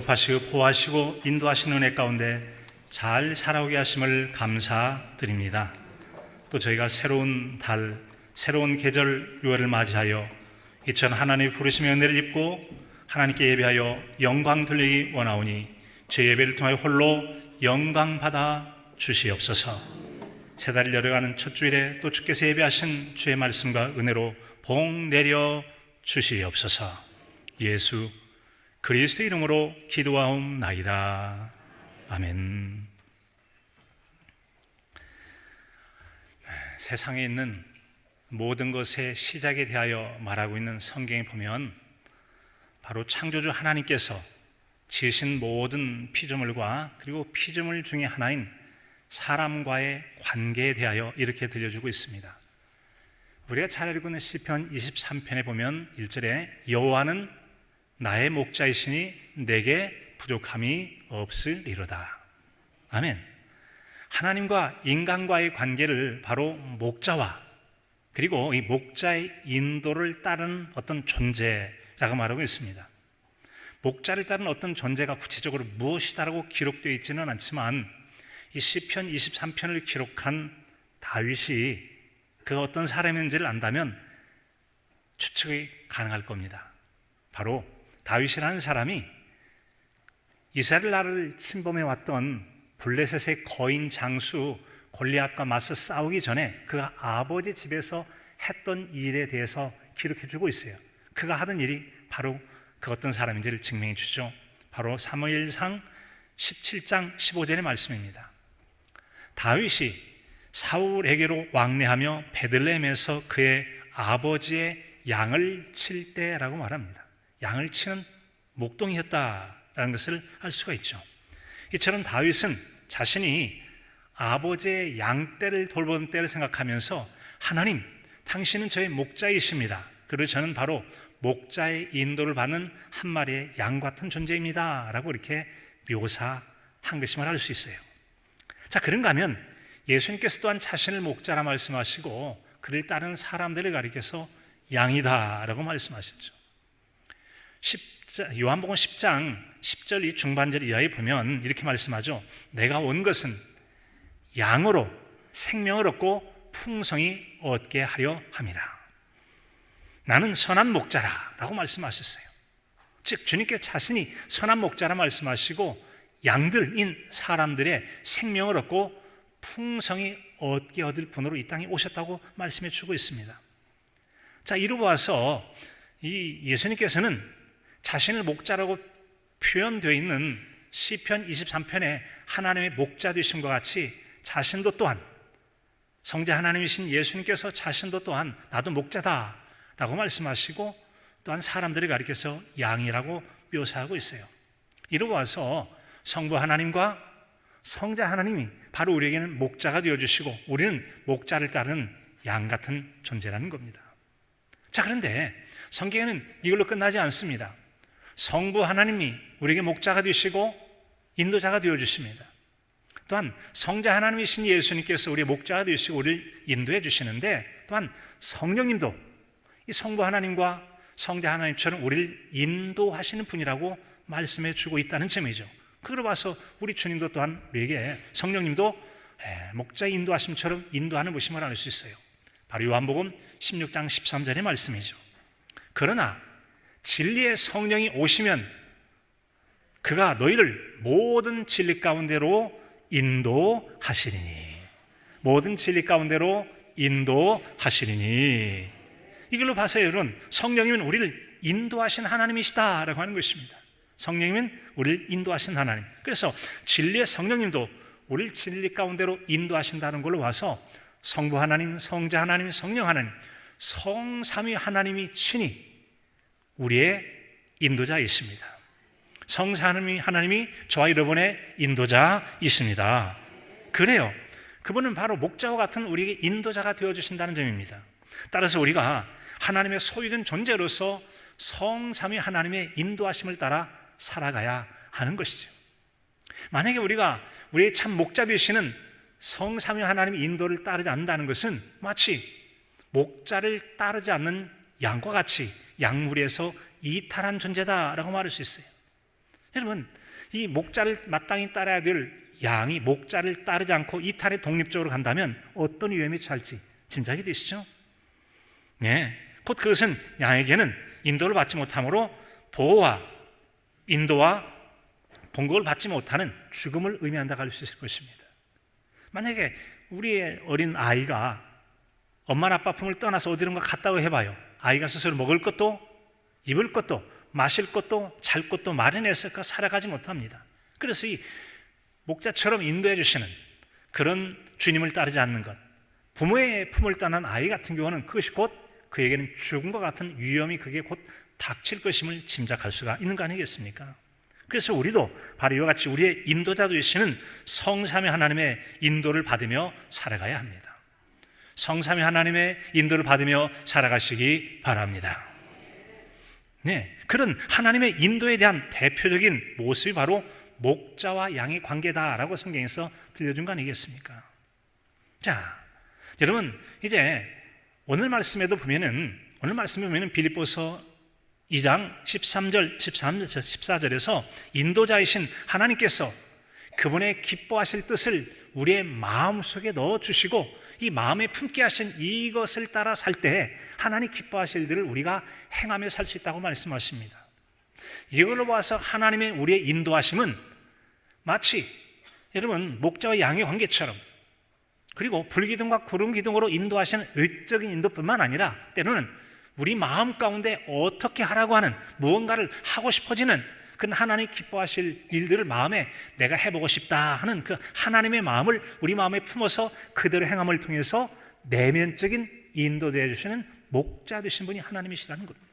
보급하시고 보호하시고 인도하시는 은혜 가운데 잘 살아오게 하심을 감사드립니다. 또 저희가 새로운 달, 새로운 계절 6월을 맞이하여 이천 하나님의 부르심의 은혜를 입고 하나님께 예배하여 영광 돌리기 원하오니 제 예배를 통하여 홀로 영광 받아 주시옵소서. 새 달을 열어가는 첫 주일에 또 주께서 예배하신 주의 말씀과 은혜로 복 내려 주시옵소서. 예수 그리스도 이름으로 기도하옵나이다. 아멘. 세상에 있는 모든 것의 시작에 대하여 말하고 있는 성경에 보면 바로 창조주 하나님께서 지으신 모든 피조물과 그리고 피조물 중에 하나인 사람과의 관계에 대하여 이렇게 들려주고 있습니다. 우리가 잘 알고 있는 시편 23편에 보면 1절에 여호와는 나의 목자이시니 내게 부족함이 없으리로다. 아멘. 하나님과 인간과의 관계를 바로 목자와 그리고 이 목자의 인도를 따르는 어떤 존재라고 말하고 있습니다. 목자를 따르는 어떤 존재가 구체적으로 무엇이다라고 기록되어 있지는 않지만 이 시편 23편을 기록한 다윗이 그 어떤 사람인지를 안다면 추측이 가능할 겁니다. 바로 다윗이라는 사람이 이스라엘 나라를 침범해 왔던 블레셋의 거인 장수 골리앗과 맞서 싸우기 전에 그가 아버지 집에서 했던 일에 대해서 기록해 주고 있어요. 그가 하던 일이 바로 그 어떤 사람인지를 증명해 주죠. 바로 사무엘상 17장 15절의 말씀입니다. 다윗이 사울에게로 왕래하며 베들레헴에서 그의 아버지의 양을 칠 때라고 말합니다. 양을 치는 목동이었다라는 것을 알 수가 있죠. 이처럼 다윗은 자신이 아버지의 양떼를 돌보는 때를 생각하면서 하나님, 당신은 저의 목자이십니다. 그리고 저는 바로 목자의 인도를 받는 한 마리의 양 같은 존재입니다 라고 이렇게 묘사한 것임을 알 수 있어요. 자, 그런가 하면 예수님께서 또한 자신을 목자라 말씀하시고 그를 따르는 사람들을 가리켜서 양이다 라고 말씀하셨죠. 요한복음 10장 10절 이 중반절 이하에 보면 이렇게 말씀하죠. 내가 온 것은 양으로 생명을 얻고 풍성히 얻게 하려 함이라. 나는 선한 목자라 라고 말씀하셨어요. 즉 주님께서 자신이 선한 목자라 말씀하시고 양들인 사람들의 생명을 얻고 풍성히 얻게 얻을 분으로 이 땅에 오셨다고 말씀해 주고 있습니다. 자, 이로 봐서 이 예수님께서는 자신을 목자라고 표현되어 있는 시편 23편에 하나님의 목자 되심과 같이 자신도 또한 성자 하나님이신 예수님께서 자신도 또한 나도 목자다 라고 말씀하시고 또한 사람들을 가리켜서 양이라고 묘사하고 있어요. 이로 봐서 성부 하나님과 성자 하나님이 바로 우리에게는 목자가 되어주시고 우리는 목자를 따르는 양 같은 존재라는 겁니다. 자, 그런데 성경에는 이걸로 끝나지 않습니다. 성부 하나님이 우리에게 목자가 되시고 인도자가 되어주십니다. 또한 성자 하나님이신 예수님께서 우리의 목자가 되시고 우리를 인도해 주시는데 또한 성령님도 이 성부 하나님과 성자 하나님처럼 우리를 인도하시는 분이라고 말씀해 주고 있다는 점이죠. 그걸 봐서 우리 주님도 또한 우리에게 성령님도 목자의 인도하심처럼 인도하는 분임을 알 수 있어요. 바로 요한복음 16장 13절의 말씀이죠. 그러나 진리의 성령이 오시면 그가 너희를 모든 진리 가운데로 인도하시리니, 모든 진리 가운데로 인도하시리니. 이걸로 봐서 여러분, 성령님은 우리를 인도하신 하나님이시다라고 하는 것입니다. 성령님은 우리를 인도하신 하나님. 그래서 진리의 성령님도 우리를 진리 가운데로 인도하신다는 걸로 봐서 성부 하나님, 성자 하나님, 성령 하나님, 성삼위 하나님이 친히 우리의 인도자이십니다. 성삼위 하나님이 저와 여러분의 인도자이십니다. 그래요. 그분은 바로 목자와 같은 우리에게 인도자가 되어주신다는 점입니다. 따라서 우리가 하나님의 소유된 존재로서 성삼위 하나님의 인도하심을 따라 살아가야 하는 것이죠. 만약에 우리가 우리의 참 목자 되시는 성삼위 하나님의 인도를 따르지 않는다는 것은 마치 목자를 따르지 않는 양과 같이 양무리에서 이탈한 존재다라고 말할 수 있어요. 여러분, 이 목자를 마땅히 따라야 될 양이 목자를 따르지 않고 이탈에 독립적으로 간다면 어떤 위험이 처할지 짐작이 되시죠? 네, 곧 그것은 양에게는 인도를 받지 못함으로 보호와 인도와 봉급을 받지 못하는 죽음을 의미한다고 할 수 있을 것입니다. 만약에 우리의 어린 아이가 엄마나 아빠 품을 떠나서 어디론가 갔다고 해봐요. 아이가 스스로 먹을 것도 입을 것도 마실 것도 잘 것도 마련해서 살아가지 못합니다. 그래서 이 목자처럼 인도해 주시는 그런 주님을 따르지 않는 것, 부모의 품을 떠난 아이 같은 경우는 그것이 곧 그에게는 죽음과 같은 위험이 그게 곧 닥칠 것임을 짐작할 수가 있는 거 아니겠습니까? 그래서 우리도 바로 이와 같이 우리의 인도자 되시는 성삼위 하나님의 인도를 받으며 살아가야 합니다. 성삼위 하나님의 인도를 받으며 살아가시기 바랍니다. 네, 그런 하나님의 인도에 대한 대표적인 모습이 바로 목자와 양의 관계다라고 성경에서 들려준 거 아니겠습니까? 자, 여러분, 이제 오늘 말씀에 보면은 빌립보서 2장 13절, 14절에서 인도자이신 하나님께서 그분의 기뻐하실 뜻을 우리의 마음속에 넣어주시고 이 마음에 품게 하신 이것을 따라 살 때 하나님 기뻐하실 일을 우리가 행하며 살 수 있다고 말씀하십니다. 이걸로 봐서 하나님의 우리의 인도하심은 마치 여러분 목자와 양의 관계처럼, 그리고 불기둥과 구름기둥으로 인도하시는 의적인 인도뿐만 아니라 때로는 우리 마음 가운데 어떻게 하라고 하는 무언가를 하고 싶어지는 그 하나님 기뻐하실 일들을 마음에 내가 해보고 싶다 하는 그 하나님의 마음을 우리 마음에 품어서 그대로 행함을 통해서 내면적인 인도되어 주시는 목자 되신 분이 하나님이시라는 겁니다.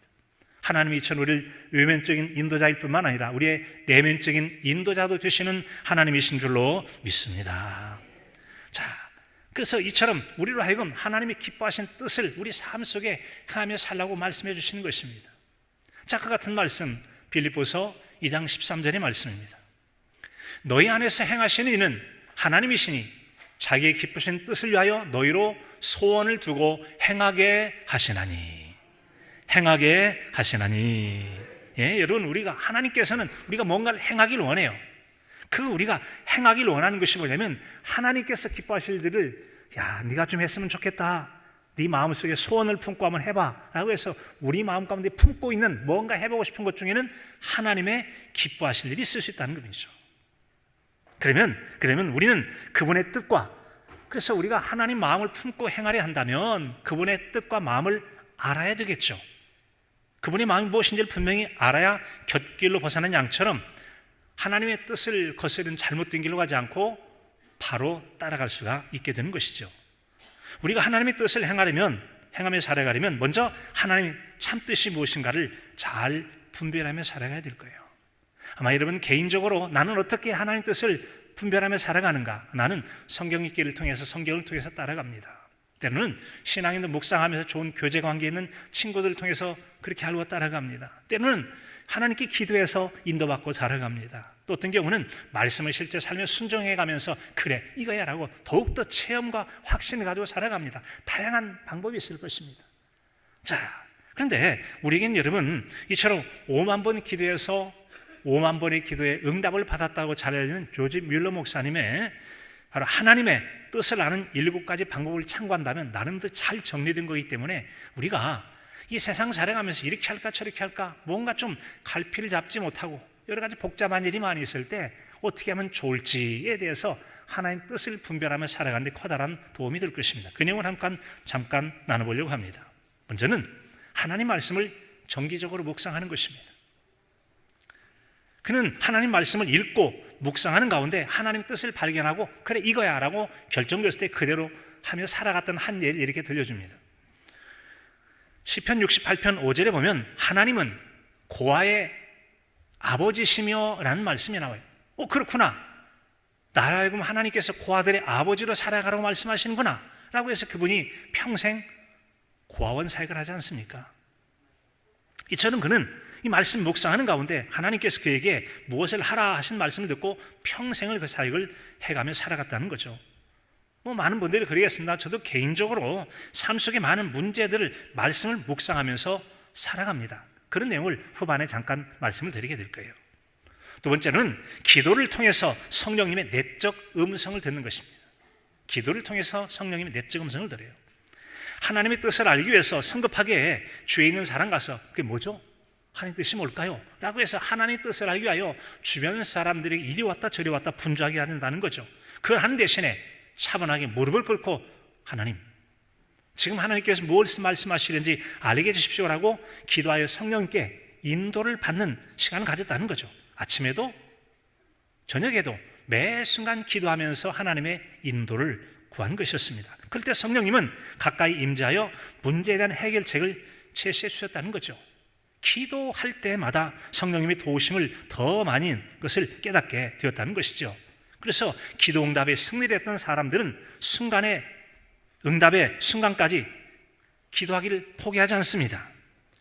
하나님이 이처럼 우리를 외면적인 인도자일 뿐만 아니라 우리의 내면적인 인도자도 되시는 하나님이신 줄로 믿습니다. 자, 그래서 이처럼 우리로 하여금 하나님이 기뻐하신 뜻을 우리 삶 속에 행하며 살라고 말씀해 주시는 것입니다. 자, 그 같은 말씀 빌립보서 2장 13절의 말씀입니다. 너희 안에서 행하시는 이는 하나님이시니 자기의 기쁘신 뜻을 위하여 너희로 소원을 두고 행하게 하시나니. 예, 여러분, 우리가 하나님께서는 우리가 뭔가를 행하길 원해요. 그 우리가 행하길 원하는 것이 뭐냐면 하나님께서 기뻐하실 일들을 야, 네가 좀 했으면 좋겠다, 네 마음속에 소원을 품고 한번 해봐 라고 해서 우리 마음 가운데 품고 있는 뭔가 해보고 싶은 것 중에는 하나님의 기뻐하실 일이 있을 수 있다는 것이죠. 그러면 우리는 그분의 뜻과, 그래서 우리가 하나님 마음을 품고 행하려 한다면 그분의 뜻과 마음을 알아야 되겠죠. 그분의 마음이 무엇인지를 분명히 알아야 곁길로 벗어난 양처럼 하나님의 뜻을 거스르는 잘못된 길로 가지 않고 바로 따라갈 수가 있게 되는 것이죠. 우리가 하나님의 뜻을 행하며 살아가려면 먼저 하나님의 참뜻이 무엇인가를 잘 분별하며 살아가야 될 거예요. 아마 여러분 개인적으로 나는 어떻게 하나님의 뜻을 분별하며 살아가는가? 나는 성경 읽기를 통해서 성경을 통해서 따라갑니다. 때로는 신앙인도 묵상하면서 좋은 교제 관계에 있는 친구들을 통해서 그렇게 하려고 따라갑니다. 때로는 하나님께 기도해서 인도받고 자라갑니다. 또 어떤 경우는 말씀을 실제 살며 순종해가면서 그래 이거야 라고 더욱더 체험과 확신을 가지고 살아갑니다. 다양한 방법이 있을 것입니다. 자, 그런데 우리에겐 여러분 이처럼 5만 번 기도해서 5만 번의 기도에 응답을 받았다고 잘 알려진 조지 뮬러 목사님의 바로 하나님의 뜻을 아는 7가지 방법을 참고한다면 나름대로 잘 정리된 거기 때문에 우리가 이 세상 살아가면서 이렇게 할까 저렇게 할까 뭔가 좀 갈피를 잡지 못하고 여러 가지 복잡한 일이 많이 있을 때 어떻게 하면 좋을지에 대해서 하나님의 뜻을 분별하며 살아가는 데 커다란 도움이 될 것입니다. 그 내용을 잠깐 나눠보려고 합니다. 먼저는 하나님 말씀을 정기적으로 묵상하는 것입니다. 그는 하나님 말씀을 읽고 묵상하는 가운데 하나님의 뜻을 발견하고 그래 이거야 라고 결정됐을 때 그대로 하며 살아갔던 한 예를 이렇게 들려줍니다. 시편 68편 5절에 보면 하나님은 고아의 아버지시며 라는 말씀이 나와요. 그렇구나, 나라 하여금 하나님께서 고아들의 아버지로 살아가라고 말씀하시는구나 라고 해서 그분이 평생 고아원 사역을 하지 않습니까? 이처럼 그는 이 말씀 묵상하는 가운데 하나님께서 그에게 무엇을 하라 하신 말씀을 듣고 평생을 그 사역을 해가며 살아갔다는 거죠. 많은 분들이 그러겠습니다. 저도 개인적으로 삶 속에 많은 문제들을 말씀을 묵상하면서 살아갑니다. 그런 내용을 후반에 잠깐 말씀을 드리게 될 거예요. 두 번째는 기도를 통해서 성령님의 내적 음성을 듣는 것입니다. 기도를 통해서 성령님의 내적 음성을 들어요. 하나님의 뜻을 알기 위해서 성급하게 주위에 있는 사람 가서 그게 뭐죠? 하나님 뜻이 뭘까요? 라고 해서 하나님의 뜻을 알기 위하여 주변 사람들에게 이리 왔다 저리 왔다 분주하게 한다는 거죠. 그걸 하는 대신에 차분하게 무릎을 꿇고 하나님, 지금 하나님께서 무엇을 말씀하시는지 알게 해주십시오라고 기도하여 성령님께 인도를 받는 시간을 가졌다는 거죠. 아침에도 저녁에도 매 순간 기도하면서 하나님의 인도를 구한 것이었습니다. 그럴 때 성령님은 가까이 임재하여 문제에 대한 해결책을 제시해 주셨다는 거죠. 기도할 때마다 성령님의 도우심을 더 많이 것을 깨닫게 되었다는 것이죠. 그래서 기도 응답에 승리를 했던 사람들은 순간에 응답의 순간까지 기도하기를 포기하지 않습니다.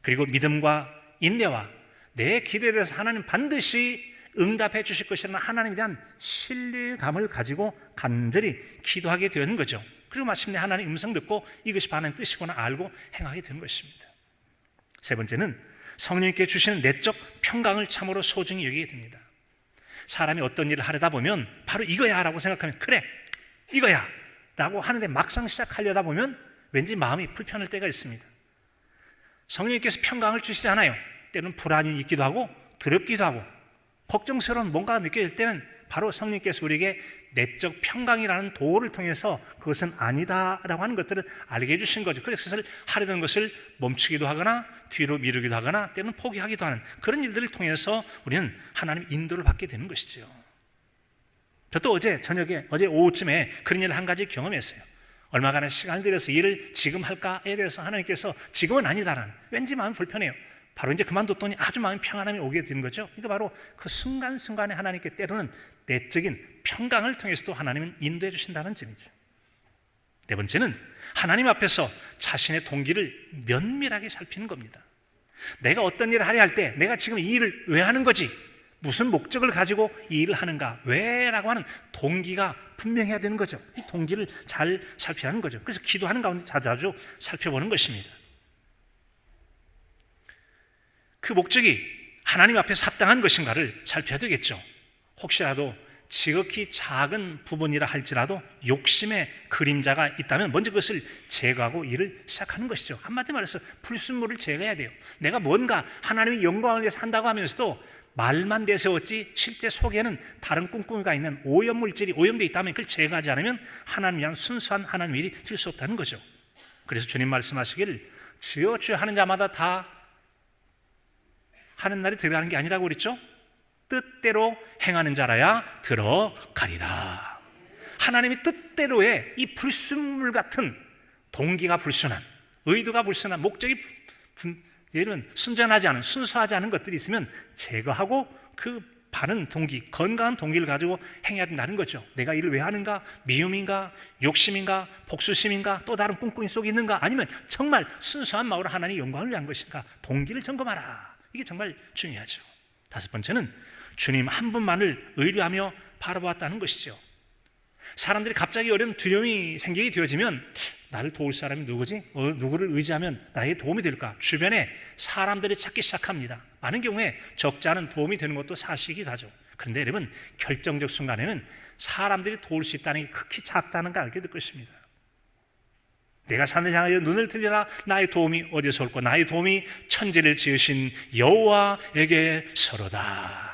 그리고 믿음과 인내와 내 기도에 대해서 하나님 반드시 응답해 주실 것이라는 하나님에 대한 신뢰감을 가지고 간절히 기도하게 되는 거죠. 그리고 마침내 하나님의 음성 듣고 이것이 하나님의 뜻이구나 알고 행하게 되는 것입니다. 세 번째는 성령님께 주시는 내적 평강을 참으로 소중히 여기게 됩니다. 사람이 어떤 일을 하려다 보면 바로 이거야 라고 생각하면 그래 이거야 라고 하는데 막상 시작하려다 보면 왠지 마음이 불편할 때가 있습니다. 성령님께서 평강을 주시잖아요. 때로는 불안이 있기도 하고 두렵기도 하고 걱정스러운 뭔가가 느껴질 때는 바로 성령님께서 우리에게 내적 평강이라는 도를 통해서 그것은 아니다라고 하는 것들을 알게 해주신 거죠. 그래서 그것을 하려던 것을 멈추기도 하거나 뒤로 미루기도 하거나 때로는 포기하기도 하는 그런 일들을 통해서 우리는 하나님의 인도를 받게 되는 것이죠. 저도 어제 오후쯤에 그런 일을 한 가지 경험했어요. 얼마간의 시간을 들여서 일을 지금 할까에 대해서 하나님께서 지금은 아니다라는 왠지 마음이 불편해요. 바로 이제 그만뒀더니 아주 마음이 평안함이 오게 된 거죠. 그러니까 바로 그 순간순간에 하나님께 때로는 내적인 평강을 통해서도 하나님은 인도해 주신다는 점이죠. 네 번째는 하나님 앞에서 자신의 동기를 면밀하게 살피는 겁니다. 내가 어떤 일을 하려 할 때 내가 지금 이 일을 왜 하는 거지? 무슨 목적을 가지고 이 일을 하는가? 왜? 라고 하는 동기가 분명해야 되는 거죠. 이 동기를 잘 살펴야 하는 거죠. 그래서 기도하는 가운데 자주 살펴보는 것입니다. 그 목적이 하나님 앞에서 합당한 것인가를 살펴야 되겠죠. 혹시라도 지극히 작은 부분이라 할지라도 욕심의 그림자가 있다면 먼저 그것을 제거하고 일을 시작하는 것이죠. 한마디 말해서 불순물을 제거해야 돼요. 내가 뭔가 하나님의 영광을 위해서 한다고 하면서도 말만 내세웠지 실제 속에는 다른 꿍꿍이가 있는 오염물질이 오염되어 있다면 그걸 제거하지 않으면 하나님 위한 순수한 하나님 일이 될 수 없다는 거죠. 그래서 주님 말씀하시기를 주여 주여 하는 자마다 다 하는 날이 들어가는 게 아니라고 그랬죠. 뜻대로 행하는 자라야 들어가리라. 하나님의 뜻대로의 이 불순물 같은 동기가 불순한, 의도가 불순한, 목적이 예를 들면 순전하지 않은, 순수하지 않은 것들이 있으면 제거하고 그 바른 동기, 건강한 동기를 가지고 행해야 된다는 거죠. 내가 일을 왜 하는가? 미움인가? 욕심인가? 복수심인가? 또 다른 꿍꿍이 속에 있는가? 아니면 정말 순수한 마음으로 하나님의 영광을 위한 것인가? 동기를 점검하라. 이게 정말 중요하죠. 다섯 번째는 주님 한 분만을 의뢰하며 바라보았다는 것이죠. 사람들이 갑자기 어려운 두려움이 생기게 되어지면 나를 도울 사람이 누구지? 누구를 의지하면 나에게 도움이 될까? 주변에 사람들이 찾기 시작합니다. 많은 경우에 적지 않은 도움이 되는 것도 사실이기도 하죠. 그런데 여러분 결정적 순간에는 사람들이 도울 수 있다는 게 극히 작다는 걸 알게 될 것입니다. 내가 산을 향하여 눈을 들리라. 나의 도움이 어디서 올까? 나의 도움이 천지를 지으신 여호와에게서로다.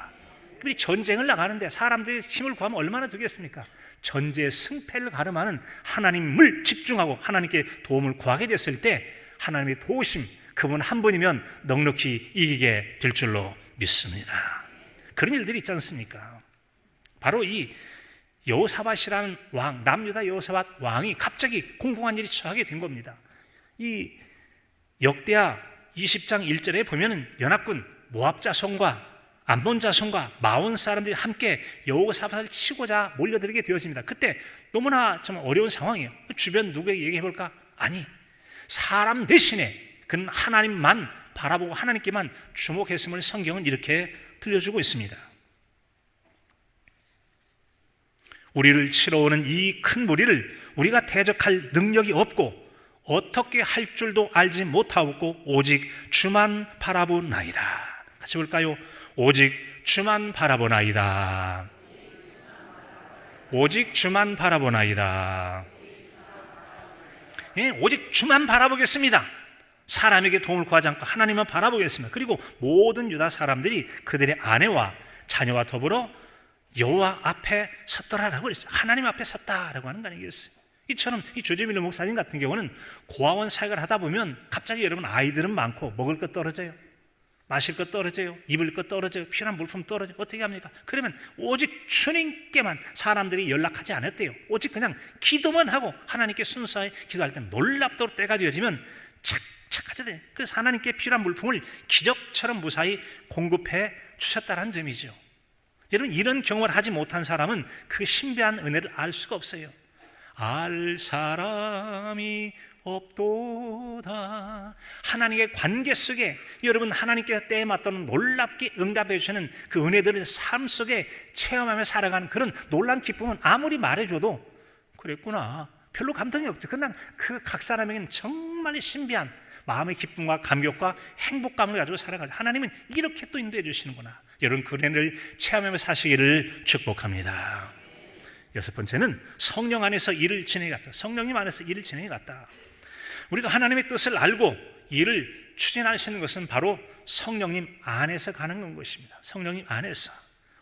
우리 전쟁을 나가는데 사람들이 힘을 구하면 얼마나 되겠습니까? 전쟁의 승패를 가름하는 하나님을 집중하고 하나님께 도움을 구하게 됐을 때 하나님의 도우심, 그분 한 분이면 넉넉히 이기게 될 줄로 믿습니다. 그런 일들이 있지 않습니까? 바로 이 여호사밧이라는 왕, 남유다 여호사밧 왕이 갑자기 공공한 일이 처하게 된 겁니다. 이 역대하 20장 1절에 보면은 연합군 모압 자손과 암몬 자손과 마온 사람들이 함께 여호사밧을 치고자 몰려들게 되었습니다. 그때 너무나 좀 어려운 상황이에요. 주변 누구에게 얘기해 볼까? 아니, 사람 대신에 그는 하나님만 바라보고 하나님께만 주목했음을 성경은 이렇게 들려주고 있습니다. 우리를 치러 오는 이 큰 무리를 우리가 대적할 능력이 없고 어떻게 할 줄도 알지 못하고 오직 주만 바라보나이다. 같이 볼까요? 오직 주만 바라보나이다. 오직 주만 바라보나이다. 예, 오직 주만 바라보겠습니다. 사람에게 도움을 구하지 않고 하나님만 바라보겠습니다. 그리고 모든 유다 사람들이 그들의 아내와 자녀와 더불어 여호와 앞에 섰더라라고 그랬어요. 하나님 앞에 섰다라고 하는 거 아니겠어요? 이처럼 이 조지 밀러 목사님 같은 경우는 고아원 사역을 하다 보면 갑자기 여러분 아이들은 많고 먹을 것 떨어져요. 마실 것 떨어져요. 입을 것 떨어져요. 필요한 물품 떨어져요. 어떻게 합니까? 그러면 오직 주님께만 사람들이 연락하지 않았대요. 오직 그냥 기도만 하고 하나님께 순수하게 기도할 때 놀랍도록 때가 되어지면 착착하게 돼요. 그래서 하나님께 필요한 물품을 기적처럼 무사히 공급해 주셨다는 점이죠. 여러분, 이런 경험을 하지 못한 사람은 그 신비한 은혜를 알 수가 없어요. 알 사람이 없도다. 하나님의 관계 속에 여러분 하나님께서 때에 맞도록 놀랍게 응답해 주시는 그 은혜들을 삶 속에 체험하며 살아가는 그런 놀라운 기쁨은 아무리 말해줘도 그랬구나, 별로 감동이 없죠. 그러나 그 각 사람에게는 정말 신비한 마음의 기쁨과 감격과 행복감을 가지고 살아가죠. 하나님은 이렇게 또 인도해 주시는구나. 여러분, 그 은혜를 체험하며 사시기를 축복합니다. 여섯 번째는 성령 안에서 일을 진행해 갔다. 성령님 안에서 일을 진행해 갔다. 우리가 하나님의 뜻을 알고 일을 추진할 수 있는 것은 바로 성령님 안에서 가는 것입니다. 성령님 안에서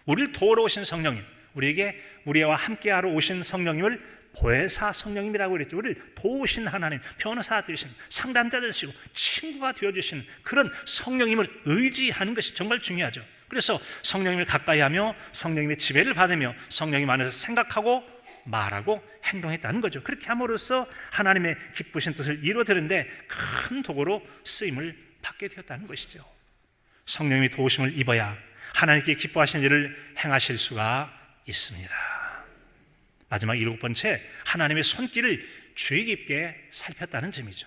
우리를 도우러 오신 성령님, 우리에게 우리와 함께하러 오신 성령님을 보혜사 성령님이라고 그랬죠. 우리를 도우신 하나님, 변호사 되시는, 상담자 되시고 친구가 되어주시는 그런 성령님을 의지하는 것이 정말 중요하죠. 그래서 성령님을 가까이 하며 성령님의 지배를 받으며 성령님 안에서 생각하고 말하고 행동했다는 거죠. 그렇게 함으로써 하나님의 기쁘신 뜻을 이루어드는데 큰 도구로 쓰임을 받게 되었다는 것이죠. 성령님의 도우심을 입어야 하나님께 기뻐하시는 일을 행하실 수가 있습니다. 마지막 일곱 번째, 하나님의 손길을 주의 깊게 살폈다는 점이죠.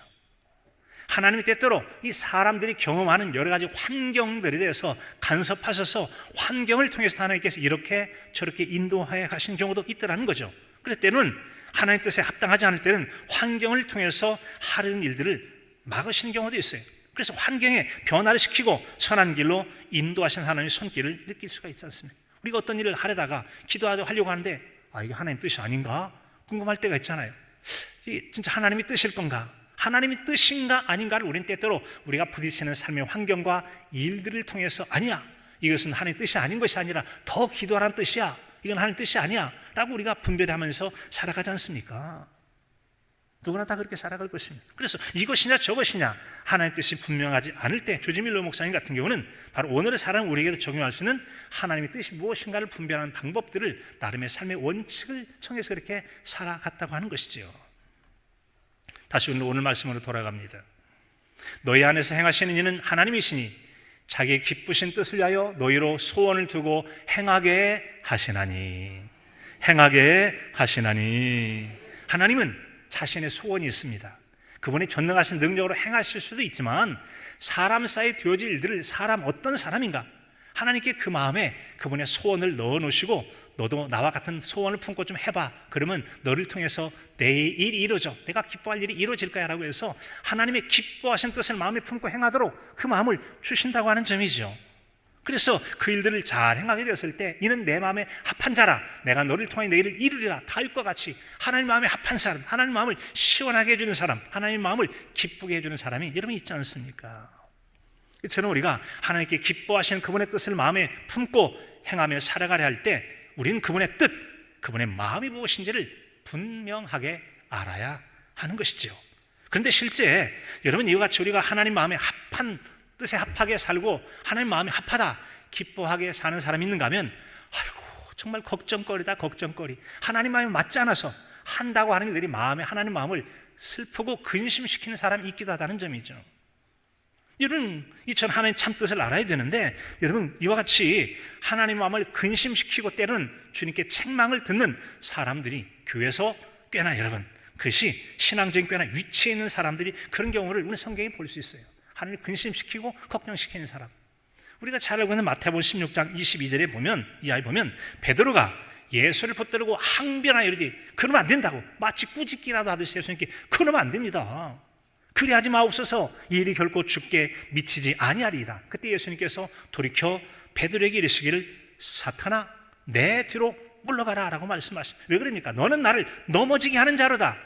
하나님이 때때로 이 사람들이 경험하는 여러 가지 환경들에 대해서 간섭하셔서 환경을 통해서 하나님께서 이렇게 저렇게 인도하여 가신 경우도 있더라는 거죠. 그래서 때는 하나님 뜻에 합당하지 않을 때는 환경을 통해서 하려는 일들을 막으시는 경우도 있어요. 그래서 환경에 변화를 시키고 선한 길로 인도하신 하나님의 손길을 느낄 수가 있지 않습니까? 우리가 어떤 일을 하려다가 기도하려고 하는데 이게 하나님 뜻이 아닌가 궁금할 때가 있잖아요. 이게 진짜 하나님이 뜻일 건가? 하나님이 뜻인가 아닌가를 우리는 때때로 우리가 부딪히는 삶의 환경과 일들을 통해서 아니야, 이것은 하나님 뜻이 아닌 것이 아니라 더 기도하라는 뜻이야, 이건 하나님 뜻이 아니야 라고 우리가 분별하면서 살아가지 않습니까? 누구나 다 그렇게 살아갈 것입니다. 그래서 이것이냐 저것이냐 하나님의 뜻이 분명하지 않을 때 조지 밀러 목사님 같은 경우는 바로 오늘의 사람 우리에게도 적용할 수 있는 하나님의 뜻이 무엇인가를 분별하는 방법들을 나름의 삶의 원칙을 정해서 그렇게 살아갔다고 하는 것이죠. 다시 오늘 말씀으로 돌아갑니다. 너희 안에서 행하시는 이는 하나님이시니 자기의 기쁘신 뜻을 위하여 너희로 소원을 두고 행하게 하시나니. 행하게 하시나니. 하나님은 자신의 소원이 있습니다. 그분이 전능하신 능력으로 행하실 수도 있지만 사람 사이에 되어질 일들을 어떤 사람인가 하나님께 그 마음에 그분의 소원을 넣어놓으시고 너도 나와 같은 소원을 품고 좀 해봐. 그러면 너를 통해서 내 일이 이루어져, 내가 기뻐할 일이 이루어질 거야 라고 해서 하나님의 기뻐하신 뜻을 마음에 품고 행하도록 그 마음을 주신다고 하는 점이죠. 그래서 그 일들을 잘 행하게 되었을 때 이는 내 마음에 합한 자라, 내가 너를 통해 내 일을 이루리라. 다윗과 같이 하나님 마음에 합한 사람, 하나님 마음을 시원하게 해주는 사람, 하나님 마음을 기쁘게 해주는 사람이 여러분 있지 않습니까? 이처럼 우리가 하나님께 기뻐하시는 그분의 뜻을 마음에 품고 행하며 살아가려 할 때 우리는 그분의 뜻, 그분의 마음이 무엇인지를 분명하게 알아야 하는 것이죠. 그런데 실제 여러분 이와 같이 우리가 하나님 마음에 합한 뜻에 합하게 살고 하나님 마음에 합하다 기뻐하게 사는 사람이 있는가 하면 정말 걱정거리다 걱정거리, 하나님 마음에 맞지 않아서 한다고 하는 일들이 마음에 하나님 마음을 슬프고 근심시키는 사람이 있기도 하다는 점이죠. 여러분 이처럼 하나님 참 뜻을 알아야 되는데 여러분 이와 같이 하나님 마음을 근심시키고 때로는 주님께 책망을 듣는 사람들이 교회에서 꽤나 여러분 그것이 신앙적인 꽤나 위치에 있는 사람들이 그런 경우를 우리 성경에 볼 수 있어요. 하나님을 근심시키고 걱정시키는 사람. 우리가 잘 알고 있는 마태복음 16장 22절에 보면 이 아이 보면 베드로가 예수를 붙들고 항변하여 이르되 그러면 안 된다고 마치 꾸짖기라도 하듯이 예수님께 그러면 안 됩니다. 그리하지 마옵소서 이 일이 결코 죽게 미치지 아니하리이다. 그때 예수님께서 돌이켜 베드로에게 이르시기를 사탄아 내 뒤로 물러가라 라고 말씀하십니다. 왜 그럽니까? 너는 나를 넘어지게 하는 자로다.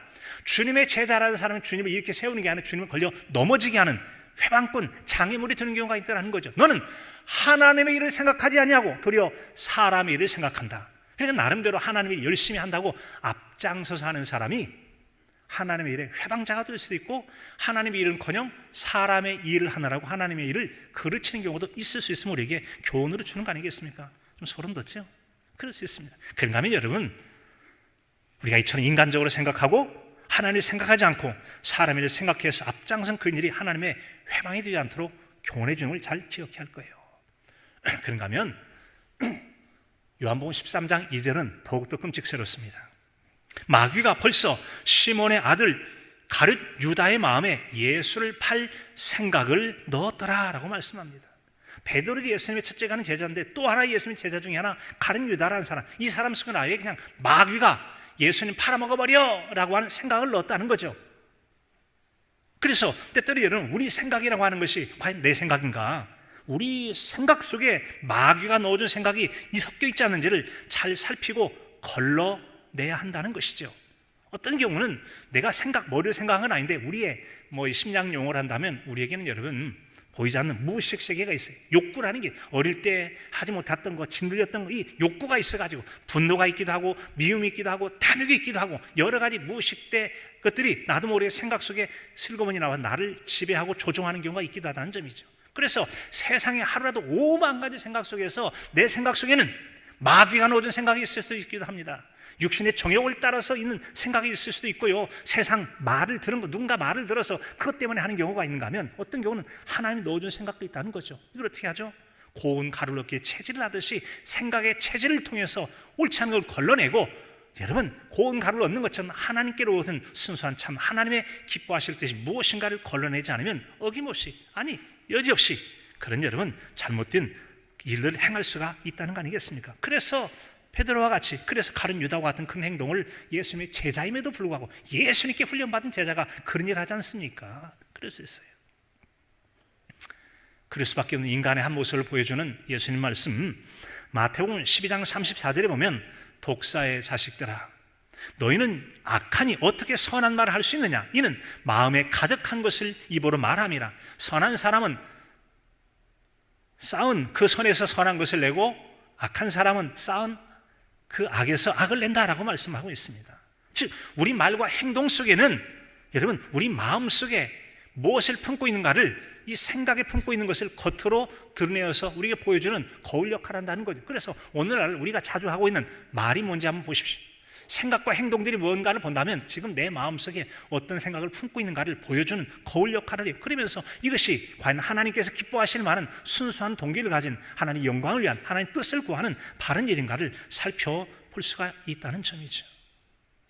주님의 제자라는 사람은 주님을 이렇게 세우는 게 아니라 주님을 걸려 넘어지게 하는 회방꾼, 장애물이 되는 경우가 있다는 거죠. 너는 하나님의 일을 생각하지 아니하고 도리어 사람의 일을 생각한다. 그러니까 나름대로 하나님의 일 열심히 한다고 앞장서서 하는 사람이 하나님의 일에 회방자가 될 수도 있고, 하나님의 일은커녕 사람의 일을 하느라고 하나님의 일을 그르치는 경우도 있을 수 있으면 우리에게 교훈으로 주는 거 아니겠습니까? 좀 소름 돋죠? 그럴 수 있습니다. 그런가 하면 여러분, 우리가 이처럼 인간적으로 생각하고 하나님을 생각하지 않고 사람의 일을 생각해서 앞장선 그 일이 하나님의 회방이 되지 않도록 교훈해 주는 걸 잘 기억해야 할 거예요. 그런가 하면 요한복음 13장 2절은 더욱더 끔찍스럽습니다. 마귀가 벌써 시몬의 아들 가룟 유다의 마음에 예수를 팔 생각을 넣었더라 라고 말씀합니다. 베드로가 예수님의 첫째 가는 제자인데 또 하나 예수님의 제자 중에 하나 가룟 유다라는 사람, 이 사람 속에 아예 그냥 마귀가 예수님 팔아먹어버려 라고 하는 생각을 넣었다는 거죠. 그래서 때때로 여러분, 우리 생각이라고 하는 것이 과연 내 생각인가, 우리 생각 속에 마귀가 넣어준 생각이 섞여 있지 않는지를 잘 살피고 걸러내야 한다는 것이죠. 어떤 경우는 내가 머리로 생각한 건 아닌데 우리의 심리학 용어를 한다면 우리에게는 여러분 보이지 않는 무의식 세계가 있어요. 욕구라는 게 어릴 때 하지 못했던 거, 짓눌렸던 거, 이 욕구가 있어가지고 분노가 있기도 하고 미움이 있기도 하고 탐욕이 있기도 하고 여러 가지 무의식된 것들이 나도 모르게 생각 속에 슬그머니 나와 나를 지배하고 조종하는 경우가 있기도 하다는 점이죠. 그래서 세상에 하루라도 5만 가지 생각 속에서 내 생각 속에는 마귀가 넣어준 생각이 있을 수도 있기도 합니다. 육신의 정욕을 따라서 있는 생각이 있을 수도 있고요, 세상 말을 들은 거, 누군가 말을 들어서 그것 때문에 하는 경우가 있는가 하면 어떤 경우는 하나님이 넣어준 생각도 있다는 거죠. 이걸 어떻게 하죠? 고운 가루를 얻기에 체질을 하듯이 생각의 체질을 통해서 옳지 않은 걸 걸러내고, 여러분 고운 가루를 얻는 것처럼 하나님께로 오는 순수한 참 하나님의 기뻐하실 뜻이 무엇인가를 걸러내지 않으면 어김없이, 아니 여지없이 그런 여러분 잘못된 일을 행할 수가 있다는 거 아니겠습니까? 그래서 베드로와 같이, 그래서 가룟 유다와 같은 큰 행동을 예수님의 제자임에도 불구하고 예수님께 훈련받은 제자가 그런 일을 하지 않습니까? 그럴 수 있어요. 그럴 수밖에 없는 인간의 한 모습을 보여주는 예수님 말씀, 마태복음 12장 34절에 보면 독사의 자식들아 너희는 악하니 어떻게 선한 말을 할 수 있느냐? 이는 마음에 가득한 것을 입으로 말함이라. 선한 사람은 쌓은 그 선에서 선한 것을 내고 악한 사람은 쌓은 그 악에서 악을 낸다라고 말씀하고 있습니다. 즉 우리 말과 행동 속에는 여러분 우리 마음 속에 무엇을 품고 있는가를, 이 생각에 품고 있는 것을 겉으로 드러내어서 우리에게 보여주는 거울 역할을 한다는 거죠. 그래서 오늘날 우리가 자주 하고 있는 말이 뭔지 한번 보십시오. 생각과 행동들이 뭔가를 본다면 지금 내 마음속에 어떤 생각을 품고 있는가를 보여주는 거울 역할을 해요. 그러면서 이것이 과연 하나님께서 기뻐하실 만한 순수한 동기를 가진 하나님의 영광을 위한 하나님의 뜻을 구하는 바른 일인가를 살펴볼 수가 있다는 점이죠.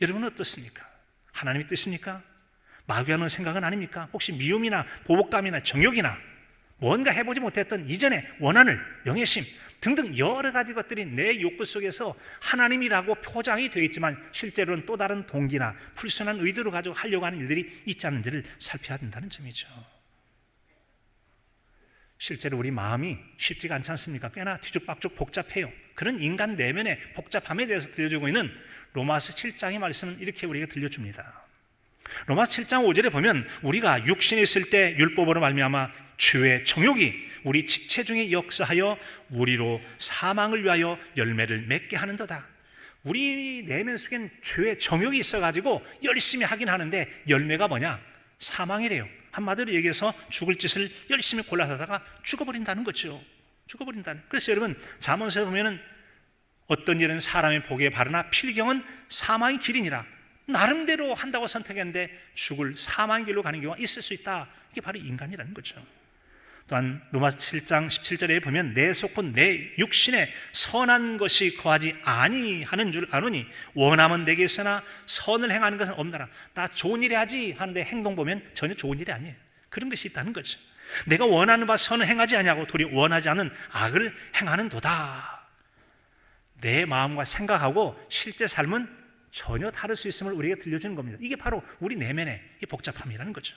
여러분은 어떻습니까? 하나님의 뜻입니까? 마귀가 하는 생각은 아닙니까? 혹시 미움이나 보복감이나 정욕이나 뭔가 해보지 못했던 이전의 원한을, 영예심 등등 여러 가지 것들이 내 욕구 속에서 하나님이라고 포장이 되어 있지만 실제로는 또 다른 동기나 불순한 의도를 가지고 하려고 하는 일들이 있지 않는지를 살펴야 된다는 점이죠. 실제로 우리 마음이 쉽지가 않지 않습니까? 꽤나 뒤죽박죽 복잡해요. 그런 인간 내면의 복잡함에 대해서 들려주고 있는 로마서 7장의 말씀은 이렇게 우리에게 들려줍니다. 로마서 7장 5절에 보면 우리가 육신에 있을 때 율법으로 말미암아 죄의 정욕이 우리 지체 중에 역사하여 우리로 사망을 위하여 열매를 맺게 하는도다. 우리 내면 속엔 죄의 정욕이 있어가지고 열심히 하긴 하는데 열매가 뭐냐? 사망이래요. 한마디로 얘기해서 죽을 짓을 열심히 골라서 하다가 죽어버린다는 거죠. 죽어버린다는. 그래서 여러분 잠언서에 보면은 어떤 일은 사람의 복에 바르나 필경은 사망의 길이니라. 나름대로 한다고 선택했는데 죽을 사망의 길로 가는 경우가 있을 수 있다. 이게 바로 인간이라는 거죠. 또한 로마서 7장 17절에 보면 내 속은 내 육신에 선한 것이 거하지 아니하는 줄 아노니 원함은 내게 있으나 선을 행하는 것은 없나라. 나 좋은 일을 하지 하는데 행동 보면 전혀 좋은 일이 아니에요. 그런 것이 있다는 거죠. 내가 원하는 바 선을 행하지 아니하고 도리어 원하지 않은 악을 행하는 도다. 내 마음과 생각하고 실제 삶은 전혀 다를 수 있음을 우리에게 들려주는 겁니다. 이게 바로 우리 내면의 이 복잡함이라는 거죠.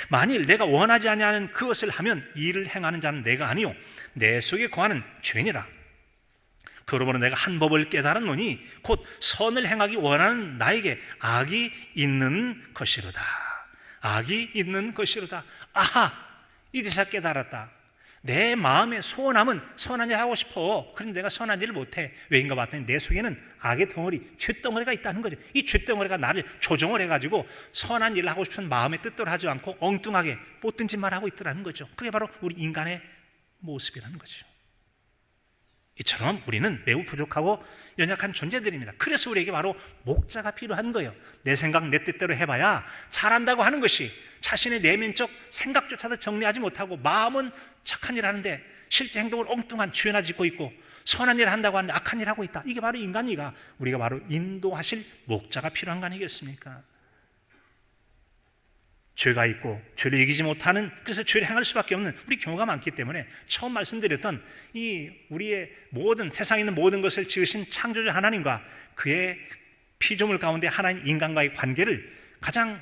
만일 내가 원하지 아니하는 그것을 하면 이를 행하는 자는 내가 아니요 내 속에 거하는 죄니라. 그러므로 내가 한 법을 깨달았노니 곧 선을 행하기 원하는 나에게 악이 있는 것이로다. 악이 있는 것이로다. 아하, 이제서 깨달았다. 내 마음의 소원함은 선한 일 하고 싶어. 그런데 내가 선한 일을 못해. 왜인가 봤더니 내 속에는 악의 덩어리, 죄덩어리가 있다는 거죠. 이 죄덩어리가 나를 조종을 해가지고 선한 일을 하고 싶은 마음의 뜻대로 하지 않고 엉뚱하게 못된 짓만 하고 있더라는 거죠. 그게 바로 우리 인간의 모습이라는 거죠. 이처럼 우리는 매우 부족하고 연약한 존재들입니다. 그래서 우리에게 바로 목자가 필요한 거예요. 내 생각 내 뜻대로 해봐야 잘한다고 하는 것이 자신의 내면적 생각조차도 정리하지 못하고 마음은 착한 일 하는데 실제 행동을 엉뚱한 죄나 짓고 있고 선한 일 한다고 하는데 악한 일 하고 있다. 이게 바로 인간이가 우리가 바로 인도하실 목자가 필요한 거 아니겠습니까? 죄가 있고 죄를 이기지 못하는, 그래서 죄를 행할 수밖에 없는 우리 경우가 많기 때문에 처음 말씀드렸던 이 우리의 모든 세상에 있는 모든 것을 지으신 창조주 하나님과 그의 피조물 가운데 하나님 인간과의 관계를 가장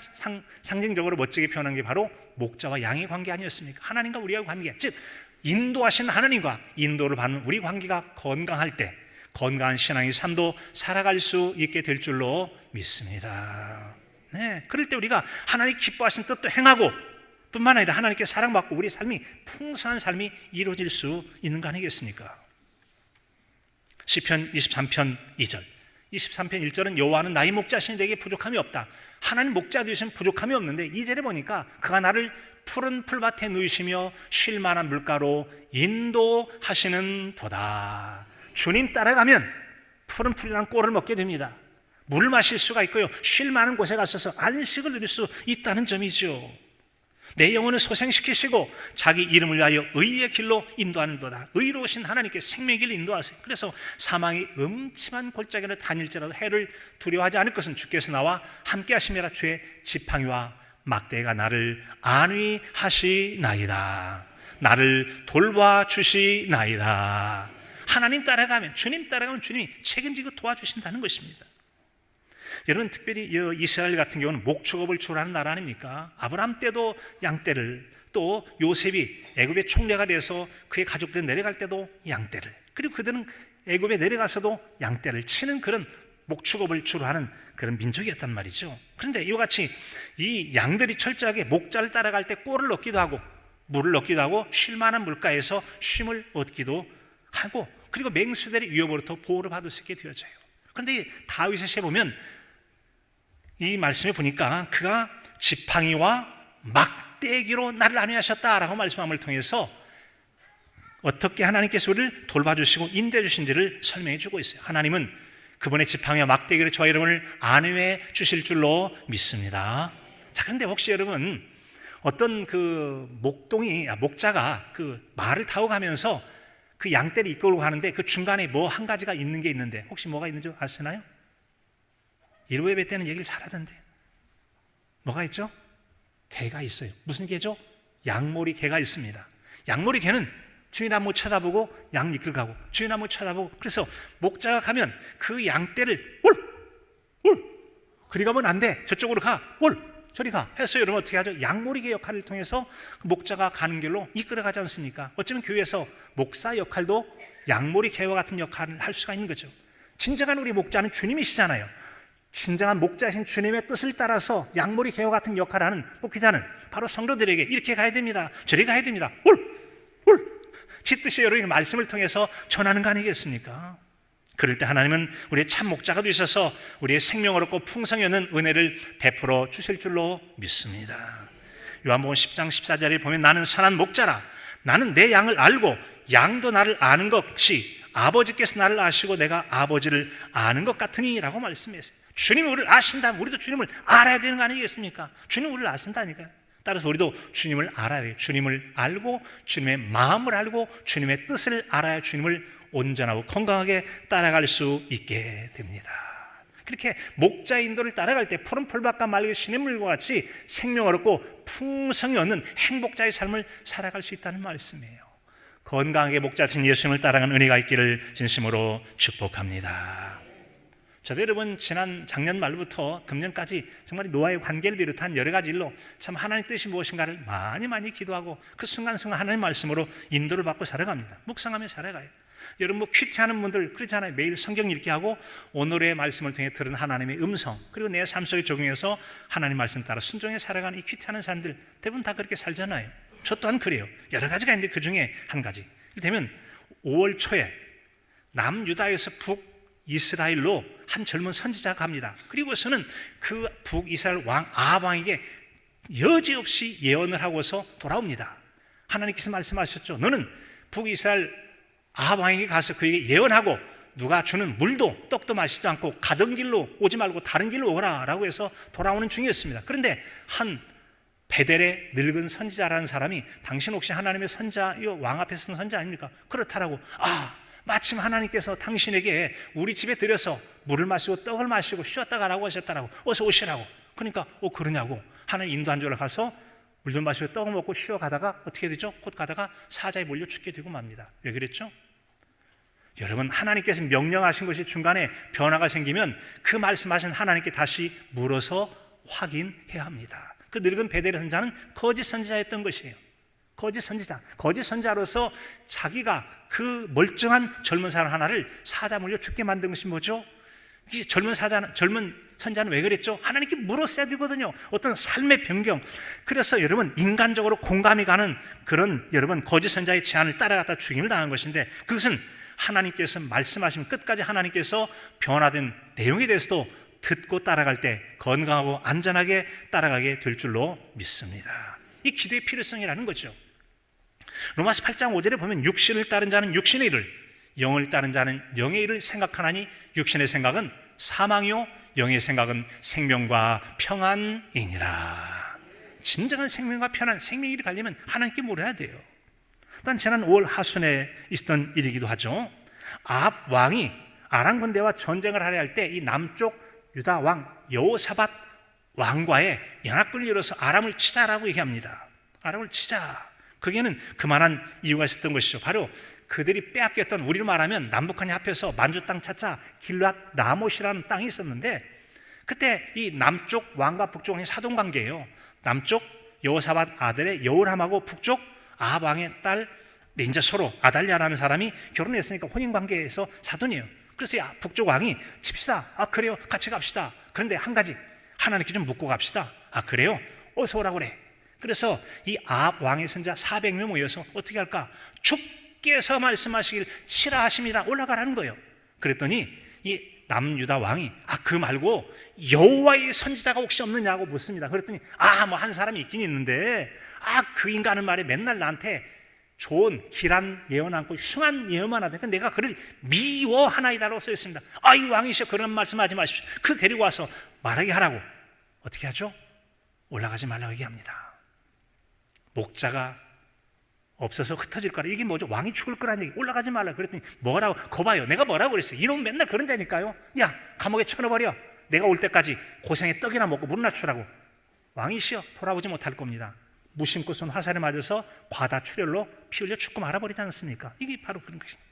상징적으로 멋지게 표현한 게 바로 목자와 양의 관계 아니었습니까? 하나님과 우리와의 관계, 즉 인도하신 하나님과 인도를 받는 우리 관계가 건강할 때 건강한 신앙의 삶도 살아갈 수 있게 될 줄로 믿습니다. 네, 그럴 때 우리가 하나님 기뻐하신 뜻도 행하고 뿐만 아니라 하나님께 사랑받고 우리 삶이 풍성한 삶이 이루어질 수 있는 거 아니겠습니까? 시편 23편 2절 23편 1절은 여호와는 나의 목자시니 내게 부족함이 없다. 하나님 목자 되시면 부족함이 없는데 2절에 보니까 그가 나를 푸른 풀밭에 누이시며 쉴 만한 물가로 인도하시는 도다. 주님 따라가면 푸른 풀이라는 꼴을 먹게 됩니다. 물을 마실 수가 있고요, 쉴 만한 곳에 가셔서 안식을 누릴 수 있다는 점이죠. 내 영혼을 소생시키시고 자기 이름을 위하여 의의 길로 인도하는도다. 의로우신 하나님께 생명의 길을 인도하세요. 그래서 사망이 음침한 골짜기로 다닐지라도 해를 두려워하지 않을 것은 주께서 나와 함께 하심이라. 주의 지팡이와 막대가 나를 안위하시나이다. 나를 돌봐주시나이다. 하나님 따라가면, 주님 따라가면 주님이 책임지고 도와주신다는 것입니다. 여러분, 특별히 이스라엘 같은 경우는 목축업을 주로하는 나라 아닙니까? 아브라함 때도 양떼를, 또 요셉이 애굽의 총리가 돼서 그의 가족들 내려갈 때도 양떼를, 그리고 그들은 애굽에 내려가서도 양떼를 치는 그런 목축업을 주로 하는 그런 민족이었단 말이죠. 그런데 이와 같이 이 양들이 철저하게 목자를 따라갈 때 꼴을 얻기도 하고 물을 얻기도 하고 쉴만한 물가에서 쉼을 얻기도 하고, 그리고 맹수들의 위협으로부터 보호를 받을 수 있게 되어져요. 그런데 다윗의 시에 보면 이 말씀에 보니까 그가 지팡이와 막대기로 나를 안위하셨다라고 말씀함을 통해서 어떻게 하나님께서 우리를 돌봐주시고 인도해 주신지를 설명해 주고 있어요. 하나님은 그분의 지팡이와 막대기로 저의 이름을 안위해 주실 줄로 믿습니다. 자, 그런데 혹시 여러분 어떤 그 목자가 그 말을 타고 가면서 그 양떼를 이끌고 가는데 그 중간에 뭐 한 가지가 있는 게 있는데 혹시 뭐가 있는지 아시나요? 일부 예배 때는 얘기를 잘하던데 뭐가 있죠? 개가 있어요. 무슨 개죠? 양모리 개가 있습니다. 양모리 개는 주인 한번 쳐다보고 양 이끌고 가고 주인 한번 쳐다보고, 그래서 목자가 가면 그 양떼를 그리 가면 안 돼, 저쪽으로 가, 저리 가 해서 여러분 어떻게 하죠? 양모리 개 역할을 통해서 그 목자가 가는 길로 이끌어 가지 않습니까? 어쩌면 교회에서 목사 역할도 양모리 개와 같은 역할을 할 수가 있는 거죠. 진정한 우리 목자는 주님이시잖아요. 진정한 목자이신 주님의 뜻을 따라서 양모리 개와 같은 역할을 하는 목회자는 바로 성도들에게 이렇게 가야 됩니다, 저리 가야 됩니다, 지 뜻이 여러분의 말씀을 통해서 전하는 거 아니겠습니까? 그럴 때 하나님은 우리의 참 목자가 되셔서 우리의 생명을 얻고 풍성히 얻는 은혜를 베풀어 주실 줄로 믿습니다. 요한복음 10장 14절에 보면 나는 선한 목자라. 나는 내 양을 알고 양도 나를 아는 것이 아버지께서 나를 아시고 내가 아버지를 아는 것 같으니 라고 말씀했어요. 주님이 우리를 아신다면 우리도 주님을 알아야 되는 거 아니겠습니까? 주님이 우리를 아신다니까요. 따라서 우리도 주님을 알아야 돼요. 주님을 알고 주님의 마음을 알고 주님의 뜻을 알아야 주님을 온전하고 건강하게 따라갈 수 있게 됩니다. 그렇게 목자 인도를 따라갈 때 푸른 풀밭과 맑은 시냇물과 같이 생명을 얻고 풍성히 얻는 행복자의 삶을 살아갈 수 있다는 말씀이에요. 건강하게 목자신 예수님을 따라가는 은혜가 있기를 진심으로 축복합니다. 저도 여러분 작년 말부터 금년까지 정말 노아의 관계를 비롯한 여러 가지 일로 참 하나님 뜻이 무엇인가를 많이 기도하고 그 순간순간 하나님 말씀으로 인도를 받고 살아갑니다. 묵상하며 살아가요. 여러분 큐티하는 분들 그렇잖아요. 매일 성경 읽기 하고 오늘의 말씀을 통해 들은 하나님의 음성, 그리고 내 삶 속에 적용해서 하나님 말씀 따라 순종해 살아가는 이 큐티하는 사람들 대부분 다 그렇게 살잖아요. 저 또한 그래요. 여러 가지가 있는데 그 중에 한 가지. 이를테면 5월 초에 남유다에서 북이스라엘로 한 젊은 선지자가 갑니다. 그리고서는 그 북이스라엘 왕 아합 왕에게 여지없이 예언을 하고서 돌아옵니다. 하나님께서 말씀하셨죠. 너는 북이스라엘 아합 왕에게 가서 그에게 예언하고 누가 주는 물도 떡도 마시지도 않고 가던 길로 오지 말고 다른 길로 오거라 라고 해서 돌아오는 중이었습니다. 그런데 한 베델의 늙은 선지자라는 사람이 당신 혹시 하나님의 선자, 이 왕 앞에 서는 선자 아닙니까? 그렇다라고. 마침 하나님께서 당신에게 우리 집에 들여서 물을 마시고 떡을 마시고 쉬었다 가라고 하셨다라고. 어서 오시라고. 그러니까 그러냐고. 하나님 인도한 줄 가서 물도 마시고 떡을 먹고 쉬어 가다가 어떻게 되죠? 곧 가다가 사자에 몰려 죽게 되고 맙니다. 왜 그랬죠? 여러분, 하나님께서 명령하신 것이 중간에 변화가 생기면 그 말씀하신 하나님께 다시 물어서 확인해야 합니다. 그 늙은 베델의 선자는 거짓 선지자였던 것이에요. 거짓 선지자로서 자기가 그 멀쩡한 젊은 사람 하나를 사자 물려 죽게 만든 것이 뭐죠? 이 젊은 선자는 왜 그랬죠? 하나님께 물었어야 되거든요. 어떤 삶의 변경. 그래서 여러분 인간적으로 공감이 가는 그런 여러분 거짓 선자의 제안을 따라갔다 죽임을 당한 것인데, 그것은 하나님께서 말씀하시면 끝까지 하나님께서 변화된 내용에 대해서도 듣고 따라갈 때 건강하고 안전하게 따라가게 될 줄로 믿습니다. 이 기도의 필요성이라는 거죠. 로마서 8장 5절에 보면 육신을 따른 자는 육신의 일을, 영을 따른 자는 영의 일을 생각하나니 육신의 생각은 사망이요 영의 생각은 생명과 평안이니라. 진정한 생명과 평안, 생명의 일이 가려면 하나님께 물어야 돼요. 일단 지난 5월 하순에 있었던 일이기도 하죠. 아합 왕이 아람 군대와 전쟁을 하려 할 때 이 남쪽 유다 왕 여호사밧 왕과의 연합군을 이뤄서 아람을 치자라고 얘기합니다. 아람을 치자. 거기에는 그만한 이유가 있었던 것이죠. 바로 그들이 빼앗겼던, 우리로 말하면 남북한이 합해서 만주 땅 찾자 길앗 라못이라는 땅이 있었는데, 그때 이 남쪽 왕과 북쪽 왕이 사돈관계예요. 남쪽 여호사밧 아들의 여호람하고 북쪽 아합 왕의 딸 이제 서로 아달랴라는 사람이 결혼했으니까 혼인관계에서 사돈이에요. 그래서 북쪽 왕이 칩시다. 그래요, 같이 갑시다. 그런데 한 가지 하나님께 좀 묻고 갑시다. 그래요? 어서 오라고 그래. 그래서 이 아합 왕의 선자 400명 모여서 어떻게 할까? 주께서 말씀하시길 치라 하십니다. 올라가라는 거예요. 그랬더니 이 남유다 왕이 그 말고 여호와의 선지자가 혹시 없느냐고 묻습니다. 그랬더니 뭐 한 사람이 있긴 있는데 그 인간은 말에 맨날 나한테 좋은 길한 예언 않고 흉한 예언만 하니까 내가 그를 미워하나이다라고 써 있습니다. 이 왕이시여, 그런 말씀하지 마십시오. 그 데리고 와서 말하게 하라고. 어떻게 하죠? 올라가지 말라고 얘기합니다. 목자가 없어서 흩어질 거라. 이게 뭐죠? 왕이 죽을 거라는 얘기. 올라가지 말라. 그랬더니 뭐라고? 거봐요, 내가 뭐라고 그랬어요? 이놈은 맨날 그런다니까요. 야, 감옥에 쳐넣어버려. 내가 올 때까지 고생에 떡이나 먹고 물이나 주라고. 왕이시여, 돌아오지 못할 겁니다. 무심코 쏜 화살에 맞아서 과다 출혈로 피 흘려 죽고 말아버리지 않습니까? 이게 바로 그런 것입니다.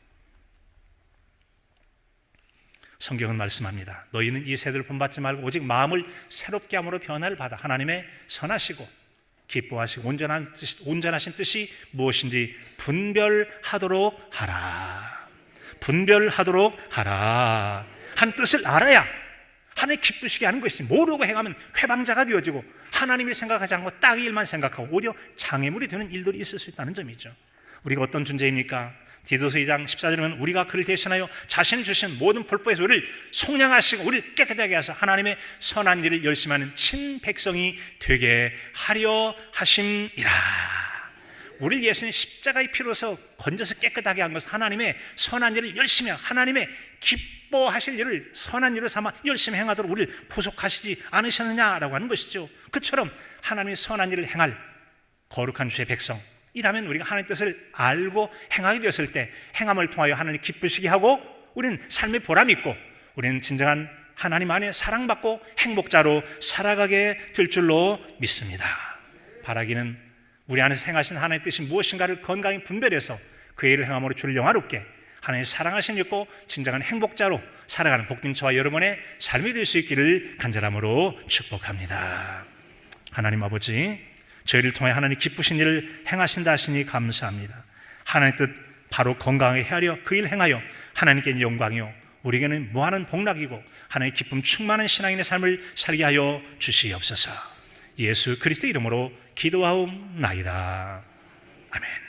성경은 말씀합니다. 너희는 이 세대를 본받지 말고 오직 마음을 새롭게 함으로 변화를 받아 하나님의 선하시고 기뻐하시고 온전하신 뜻이 무엇인지 분별하도록 하라. 분별하도록 하라. 한 뜻을 알아야 하나님 기쁘시게 하는 것이지, 모르고 행하면 회방자가 되어지고 하나님이 생각하지 않고 땅의 일만 생각하고 오히려 장애물이 되는 일들이 있을 수 있다는 점이죠. 우리가 어떤 존재입니까? 디도서 2장 14절에는 우리가 그를 대신하여 자신을 주신 모든 불법에서 우리를 속량하시고 우리를 깨끗하게 하사 하나님의 선한 일을 열심히 하는 친백성이 되게 하려 하심이라. 우리를 예수님 십자가의 피로서 건져서 깨끗하게 한 것은 하나님의 선한 일을 열심히 하고 하나님의 기뻐하실 일을 선한 일을 삼아 열심히 행하도록 우리를 부속하시지 않으셨느냐라고 하는 것이죠. 그처럼 하나님의 선한 일을 행할 거룩한 주의 백성이라면 우리가 하나님의 뜻을 알고 행하게 되었을 때 행함을 통하여 하나님 기쁘시게 하고 우리는 삶의 보람이 있고 우리는 진정한 하나님 안에 사랑받고 행복자로 살아가게 될 줄로 믿습니다. 바라기는 우리 안에서 행하신 하나님의 뜻이 무엇인가를 건강히 분별해서 그 일을 행함으로 주를 영화롭게 하나님의 사랑하심을 입고 진정한 행복자로 살아가는 복된 저와 여러분의 삶이 될 수 있기를 간절함으로 축복합니다. 하나님 아버지, 저희를 통해 하나님 기쁘신 일을 행하신다 하시니 감사합니다. 하나님 뜻 바로 건강하게 헤아려 그 일 행하여 하나님께는 영광이요 우리에게는 무한한 복락이고 하나님의 기쁨 충만한 신앙인의 삶을 살게 하여 주시옵소서. 예수 그리스도 이름으로 기도하옵나이다. 아멘.